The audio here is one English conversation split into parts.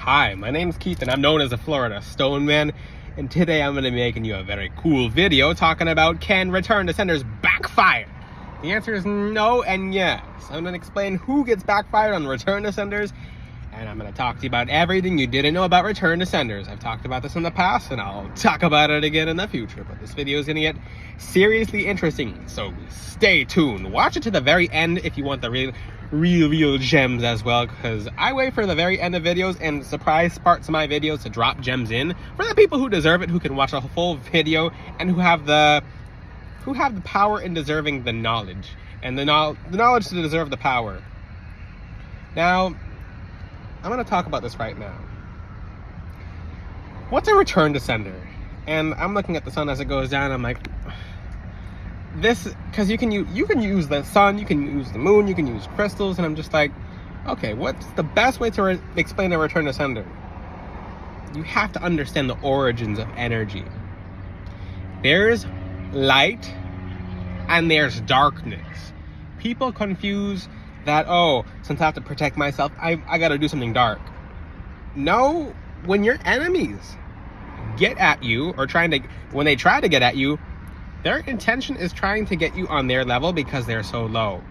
Hi, my name's Keith and I'm known as the Florida Stone Man, and today I'm going to be making you a very cool video talking about can Return to Senders backfire? The answer is no and yes. I'm going to explain who gets backfired on Return to Senders, and I'm going to talk to you about everything you didn't know about Return to Senders. I've talked about this in the past and I'll talk about it again in the future, but this video is going to get seriously interesting, so stay tuned. Watch it to the very end if you want the real gems as well, because I wait for the very end of videos and surprise parts of my videos to drop gems in for the people who deserve it, who can watch a full video and who have the power in deserving the knowledge and the knowledge to deserve the power. Now, I'm going to talk about this right now. What's a return to sender? And I'm looking at the sun as it goes down. I'm like, this, because you can use the sun, you can use the moon, you can use crystals, and I'm just like, okay, what's the best way to explain a return to sender? You have to understand the origins of energy. There's light and there's darkness. People confuse that, oh, since I have to protect myself, I gotta do something dark. No, when your enemies get at you, or when they try to get at you, their intention is trying to get you on their level because they're so low.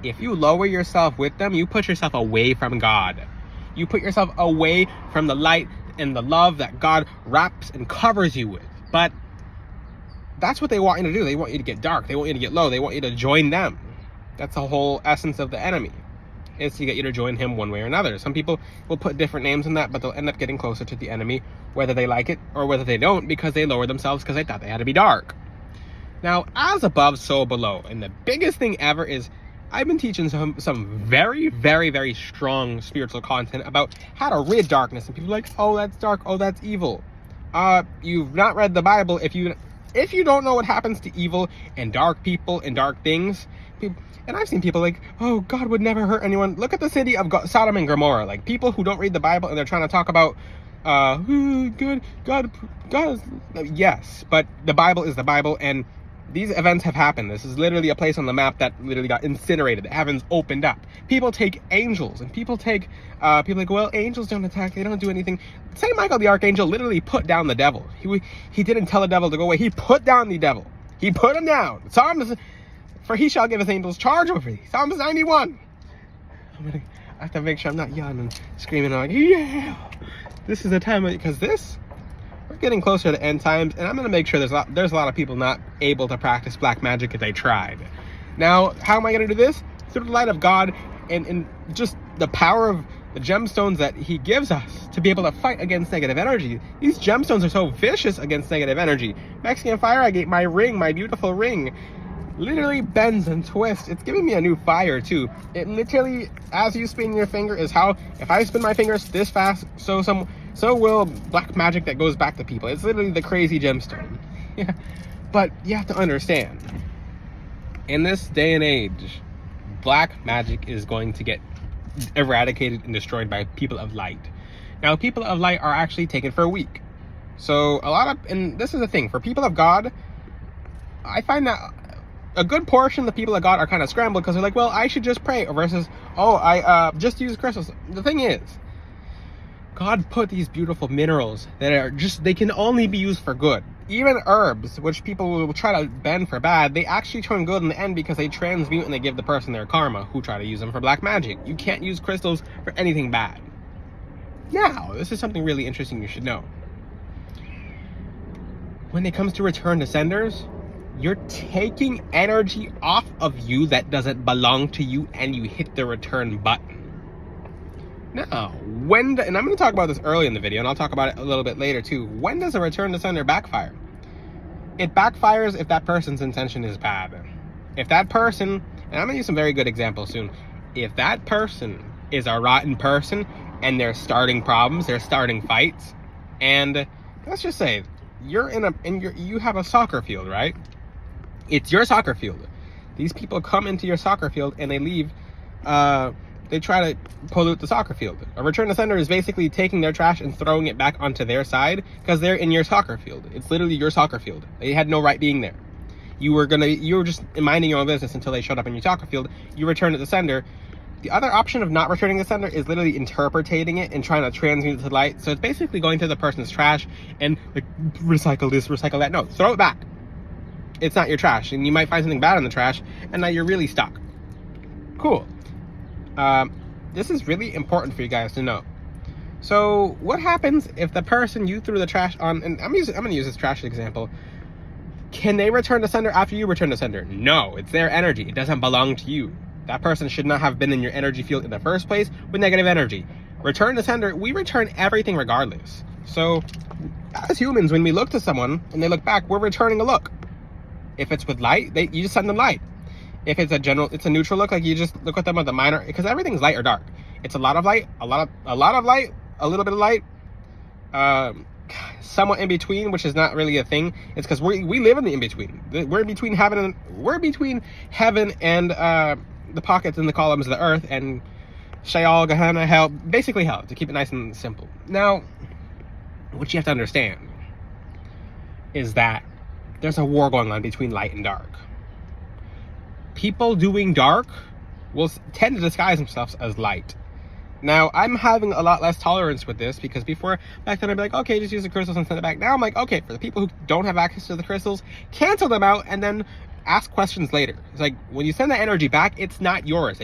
If you lower yourself with them, you put yourself away from God. You put yourself away from the light and the love that God wraps and covers you with. But that's what they want you to do. They want you to get dark. They want you to get low. They want you to join them. That's the whole essence of the enemy, is to get you to join him one way or another. Some people will put different names in that, but they'll end up getting closer to the enemy, whether they like it or whether they don't, because they lowered themselves because they thought they had to be dark. Now, as above, so below. And the biggest thing ever is I've been teaching some very, very, very strong spiritual content about how to rid darkness. And people are like, oh, that's dark. Oh, that's evil. You've not read the Bible. If you don't know what happens to evil and dark people and dark things, and I've seen people like, oh, God would never hurt anyone. Look at the city of Sodom and Gomorrah. Like, people who don't read the Bible and they're trying to talk about God is, yes, but the Bible is the Bible, and these events have happened. This is literally a place on the map that literally got incinerated. The heavens opened up. People take angels, and people like, well, angels don't attack. They don't do anything. Saint Michael the Archangel literally put down the devil. He didn't tell the devil to go away. He put down the devil. He put him down. For he shall give his angels charge over thee. Psalms 91. I have to make sure I'm not yelling and screaming like, yeah. This is the time, because we're getting closer to end times, and I'm going to make sure there's a lot of people not able to practice black magic if they tried. Now, how am I going to do this? Through the light of God and just the power of the gemstones that he gives us to be able to fight against negative energy. These gemstones are so vicious against negative energy. Mexican Fire Agate, my ring, my beautiful ring, literally bends and twists. It's giving me a new fire too. It literally, as you spin your finger, is how, if I spin my fingers this fast, so will black magic that goes back to people. It's literally the crazy gemstone. Yeah. But you have to understand, in this day and age, black magic is going to get eradicated and destroyed by people of light. Now, people of light are actually taken for a week. So and this is the thing, for people of God, I find that a good portion of the people of God are kind of scrambled because they're like, well, I should just pray, versus, oh, I just use crystals. The thing is, God put these beautiful minerals that are they can only be used for good. Even herbs, which people will try to bend for bad, they actually turn good in the end because they transmute and they give the person their karma who try to use them for black magic. You can't use crystals for anything bad. Now, this is something really interesting you should know. When it comes to return to senders, you're taking energy off of you that doesn't belong to you, and you hit the return button. Now, and I'm going to talk about this early in the video, and I'll talk about it a little bit later too. When does a return to sender backfire? It backfires if that person's intention is bad. If that person, and I'm going to use some very good examples soon, if that person is a rotten person and they're starting problems, they're starting fights, and let's just say you have a soccer field, right? It's your soccer field. These people come into your soccer field and they leave. They try to pollute the soccer field. A return to sender is basically taking their trash and throwing it back onto their side because they're in your soccer field. It's literally your soccer field. They had no right being there. You were just minding your own business until they showed up in your soccer field. You return to the sender. The other option of not returning the sender is literally interpreting it and trying to transmute it to light. So it's basically going through the person's trash and like, recycle this, recycle that. No, throw it back. It's not your trash, and you might find something bad in the trash, and now you're really stuck. Cool. This is really important for you guys to know. So what happens if the person you threw the trash on, and I'm gonna use this trash example, can they return the sender after you return the sender? No, it's their energy. It doesn't belong to you. That person should not have been in your energy field in the first place with negative energy. Return the sender. We return everything regardless. So as humans, when we look to someone and they look back, we're returning a look. If it's with light, you just send them light. If it's it's a neutral look, like you just look at them with a minor, because everything's light or dark. It's a lot of light, a lot of light, a little bit of light, somewhat in between, which is not really a thing. It's because we live in the in between. We're between heaven and the pockets and the columns of the earth, and Sheol, Gehenna, hell, basically hell, to keep it nice and simple. Now, what you have to understand is that there's a war going on between light and dark. People doing dark will tend to disguise themselves as light. Now, I'm having a lot less tolerance with this, because back then I'd be like, okay, just use the crystals and send it back. Now I'm like, okay, for the people who don't have access to the crystals, cancel them out and then ask questions later. It's like, when you send the energy back, it's not yours.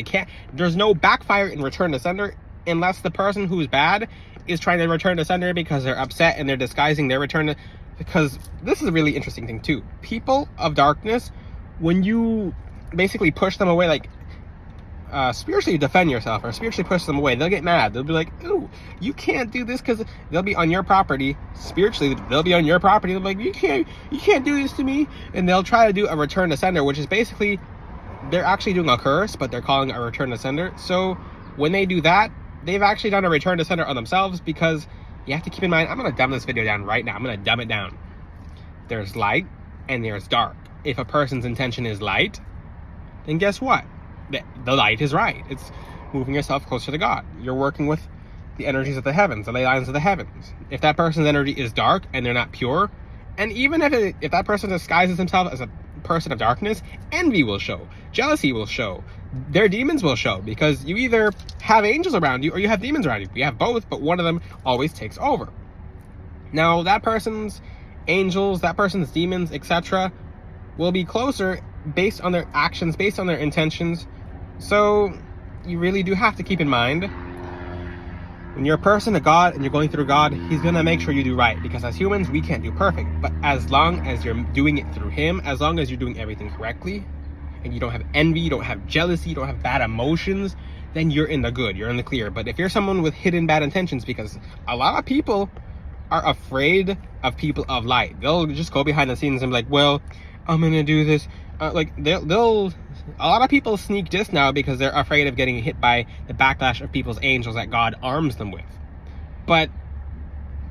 There's no backfire in return to sender, unless the person who's bad is trying to return to sender because they're upset and they're disguising their return to, because this is a really interesting thing too. People of darkness, when you basically push them away, like spiritually defend yourself or spiritually push them away, they'll get mad. They'll be like, ooh, you can't do this, because they'll be on your property. Spiritually, they'll be on your property. They'll be like, you can't do this to me. And they'll try to do a return to sender, which is basically, they're actually doing a curse, but they're calling it a return to sender. So when they do that, they've actually done a return to sender on themselves, because you have to keep in mind, I'm going to dumb this video down right now. I'm going to dumb it down. There's light and there's dark. If a person's intention is light, then guess what? The light is right. It's moving yourself closer to God. You're working with the energies of the heavens, the ley lines of the heavens. If that person's energy is dark and they're not pure, and even if that person disguises himself as a person of darkness, envy will show, jealousy will show, their demons will show, because you either have angels around you or you have demons around you. You have both, but one of them always takes over. Now, that person's angels, that person's demons, etc., will be closer based on their actions, based on their intentions. So you really do have to keep in mind, when you're a person of God and you're going through God, he's going to make sure you do right, because as humans, we can't do perfect. But as long as you're doing it through him, as long as you're doing everything correctly, and you don't have envy, you don't have jealousy, you don't have bad emotions, then you're in the good, you're in the clear. But if you're someone with hidden bad intentions, because a lot of people are afraid of people of light, they'll just go behind the scenes and be like, well, I'm going to do this. A lot of people sneak this now because they're afraid of getting hit by the backlash of people's angels that God arms them with. But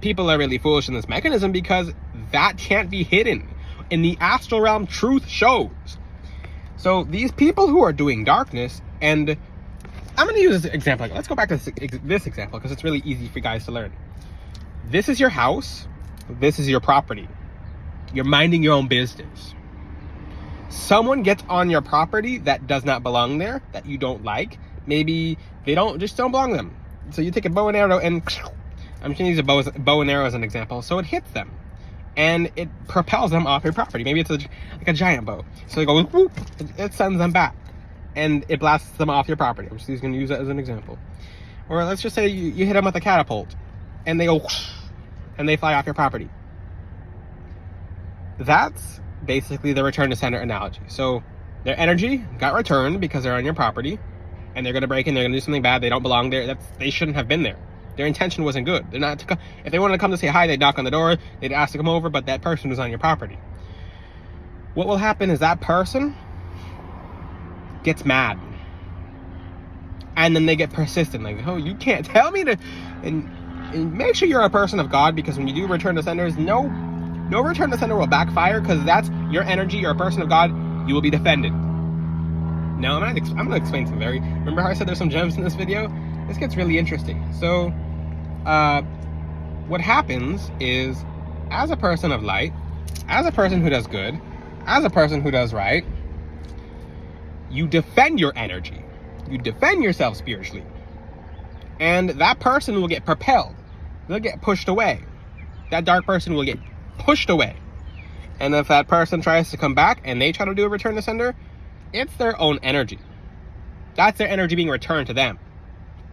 people are really foolish in this mechanism, because that can't be hidden. In the astral realm, truth shows. So these people who are doing darkness, and I'm going to use this example. Let's go back to this example, because it's really easy for you guys to learn. This is your house. This is your property. You're minding your own business. Someone gets on your property that does not belong there, that you don't like. Maybe they don't belong to them. So you take a bow and arrow, and I'm just going to use a bow and arrow as an example. So it hits them and it propels them off your property. Maybe it's like a giant bow. So it goes, whoop, it sends them back and it blasts them off your property. I'm just going to use that as an example. Or let's just say you hit them with a catapult and they go whoosh, and they fly off your property. That's basically the return to sender analogy. So their energy got returned because they're on your property, and they're going to break in, they're going to do something bad, they don't belong there, they shouldn't have been there. Their intention wasn't good. They're not if they wanted to come to say hi, they'd knock on the door, they'd ask to come over, but that person was on your property. What will happen is that person gets mad, and then they get persistent, like, oh, you can't tell me to, and make sure you're a person of God, because when you do return to senders, no return to sender will backfire, because that's your energy. You're a person of God, you will be defended. Now I'm gonna explain something remember how I said there's some gems in this video? This gets really interesting. So what happens is, as a person of light, as a person who does good, as a person who does right, you defend your energy. You defend yourself spiritually. And that person will get propelled. They'll get pushed away. That dark person will get pushed away. And if that person tries to come back and they try to do a return to sender, it's their own energy. That's their energy being returned to them.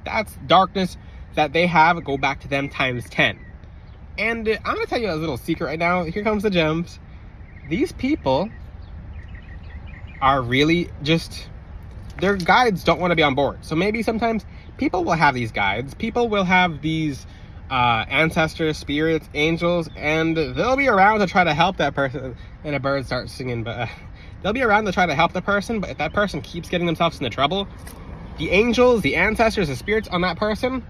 That's darkness that they have go back to them times 10. And I'm going to tell you a little secret right now. Here comes the gems. These people are really just, their guides don't want to be on board. So maybe sometimes people will have these guides. People will have these ancestors, spirits, angels, and they'll be around to try to help that person. And a bird starts singing, but they'll be around to try to help the person. But if that person keeps getting themselves into trouble, the angels, the ancestors, the spirits on that person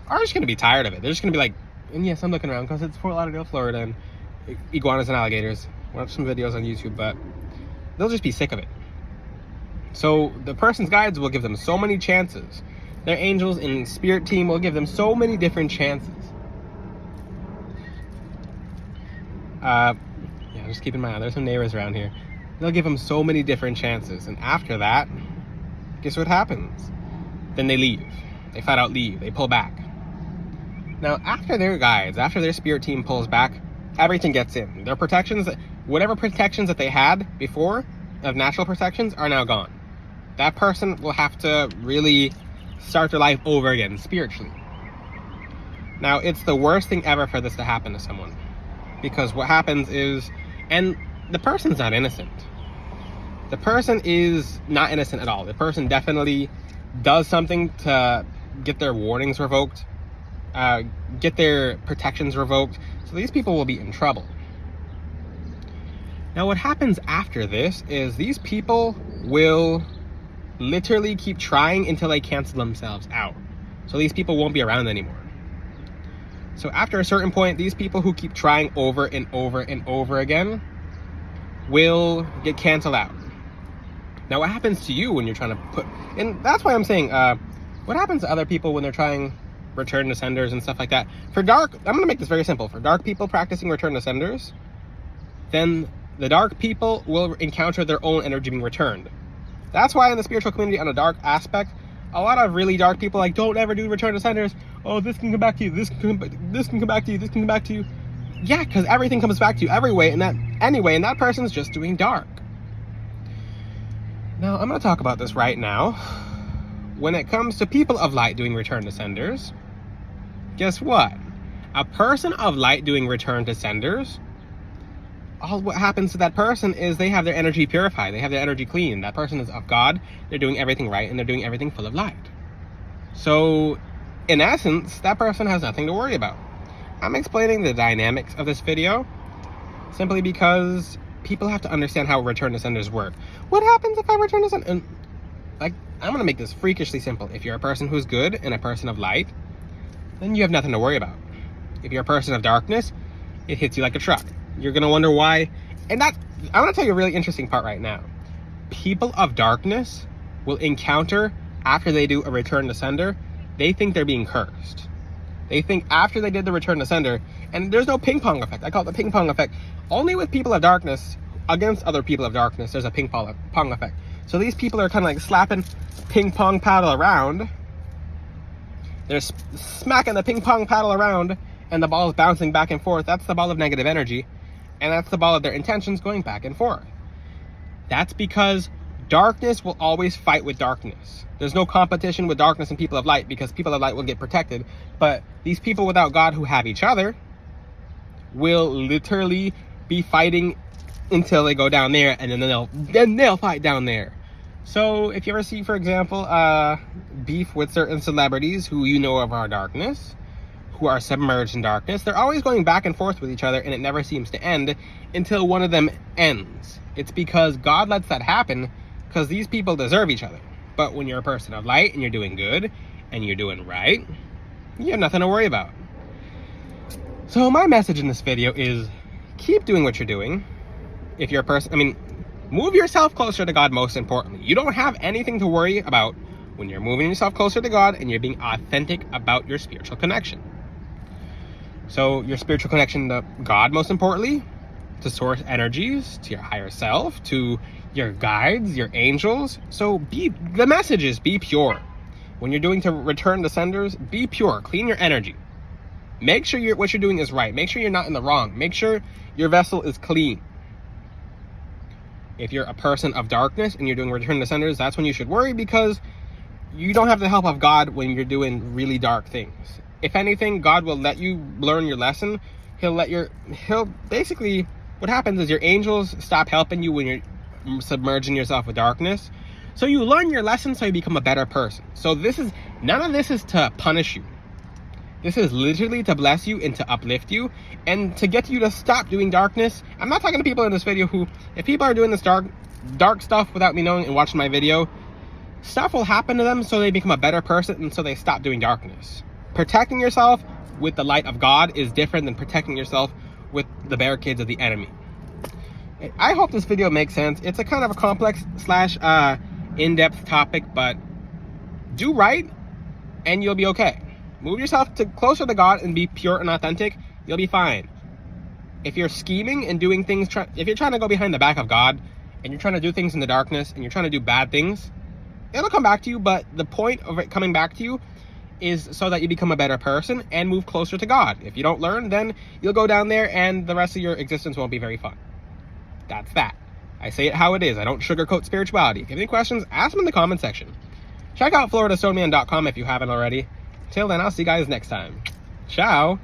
are just going to be tired of it. They're just going to be like, and yes, I'm looking around because it's Fort Lauderdale, Florida, and iguanas and alligators. Watch some videos on YouTube, but they'll just be sick of it. So the person's guides will give them so many chances. Their angels and spirit team will give them so many different chances. Yeah, just keep in mind, there's some neighbors around here. They'll give them so many different chances. And after that, guess what happens? Then they leave. They flat out leave. They pull back. Now, after their guides, after their spirit team pulls back, everything gets in. Their protections, whatever protections that they had before, of natural protections, are now gone. That person will have to really start their life over again, spiritually. Now, it's the worst thing ever for this to happen to someone. Because what happens is, and the person's not innocent. The person is not innocent at all. The person definitely does something to get their warnings revoked, get their protections revoked. So these people will be in trouble. Now, what happens after this is these people will literally keep trying until they cancel themselves out. So these people won't be around anymore. So after a certain point, these people who keep trying over and over and over again will get canceled out. Now, what happens to you when you're trying to put, and that's why I'm saying, what happens to other people when they're trying return to senders and stuff like that? For dark, I'm going to make this very simple. For dark people practicing return to senders, then the dark people will encounter their own energy being returned. That's why in the spiritual community, on a dark aspect, a lot of really dark people like, don't ever do return to senders. Oh, this can come back to you. This can come back to you. This can come back to you. Yeah, because everything comes back to you anyway, and that person's just doing dark. Now, I'm going to talk about this right now. When it comes to people of light doing return to senders, guess what? A person of light doing return to senders, all what happens to that person is they have their energy purified. They have their energy clean. That person is of God. They're doing everything right, and they're doing everything full of light. So, in essence, that person has nothing to worry about. I'm explaining the dynamics of this video simply because people have to understand how return to senders work. What happens if I return to sender? And, like, I'm going to make this freakishly simple. If you're a person who's good and a person of light, then you have nothing to worry about. If you're a person of darkness, it hits you like a truck. You're going to wonder why. And I'm going to tell you a really interesting part right now. People of darkness will encounter, after they do a return to sender, they think they're being cursed. They think after they did the return to sender, and there's no ping pong effect. I call it the ping pong effect. Only with people of darkness, against other people of darkness, there's a ping pong effect. So these people are kind of like slapping ping pong paddle around. They're smacking the ping pong paddle around, and the ball is bouncing back and forth. That's the ball of negative energy, and that's the ball of their intentions going back and forth. That's because darkness will always fight with darkness. There's no competition with darkness and people of light, because people of light will get protected. But these people without God who have each other will literally be fighting until they go down there, and then they'll fight down there. So if you ever see, for example, beef with certain celebrities who you know of are darkness, who are submerged in darkness, they're always going back and forth with each other, and it never seems to end until one of them ends. It's because God lets that happen, because these people deserve each other. But when you're a person of light and you're doing good and you're doing right, you have nothing to worry about. So my message in this video is keep doing what you're doing. If you're a person, move yourself closer to God, most importantly. You don't have anything to worry about when you're moving yourself closer to God and you're being authentic about your spiritual connection. So your spiritual connection to God, most importantly, to source energies, to your higher self, to your guides, your angels. So the message is be pure. When you're doing to return to senders, be pure, clean your energy. Make sure what you're doing is right. Make sure you're not in the wrong. Make sure your vessel is clean. If you're a person of darkness and you're doing return to senders, that's when you should worry, because you don't have the help of God when you're doing really dark things. If anything, God will let you learn your lesson. He'll basically, what happens is your angels stop helping you when you're submerging yourself with darkness. So you learn your lesson, so you become a better person. So none of this is to punish you. This is literally to bless you and to uplift you and to get you to stop doing darkness. I'm not talking to people in this video who, if people are doing this dark stuff without me knowing and watching my video, stuff will happen to them so they become a better person and so they stop doing darkness. Protecting yourself with the light of God is different than protecting yourself with the barricades of the enemy. I hope this video makes sense. It's a kind of a complex / in-depth topic, but do right and you'll be okay. Move yourself closer to God and be pure and authentic. You'll be fine. If you're scheming and doing things, if you're trying to go behind the back of God and you're trying to do things in the darkness and you're trying to do bad things, it'll come back to you. But the point of it coming back to you is so that you become a better person and move closer to God. If you don't learn, then you'll go down there and the rest of your existence won't be very fun. That's that. I say it how it is. I don't sugarcoat spirituality. If you have any questions, ask them in the comment section. Check out floridastoneman.com if you haven't already. Till then, I'll see you guys next time. Ciao.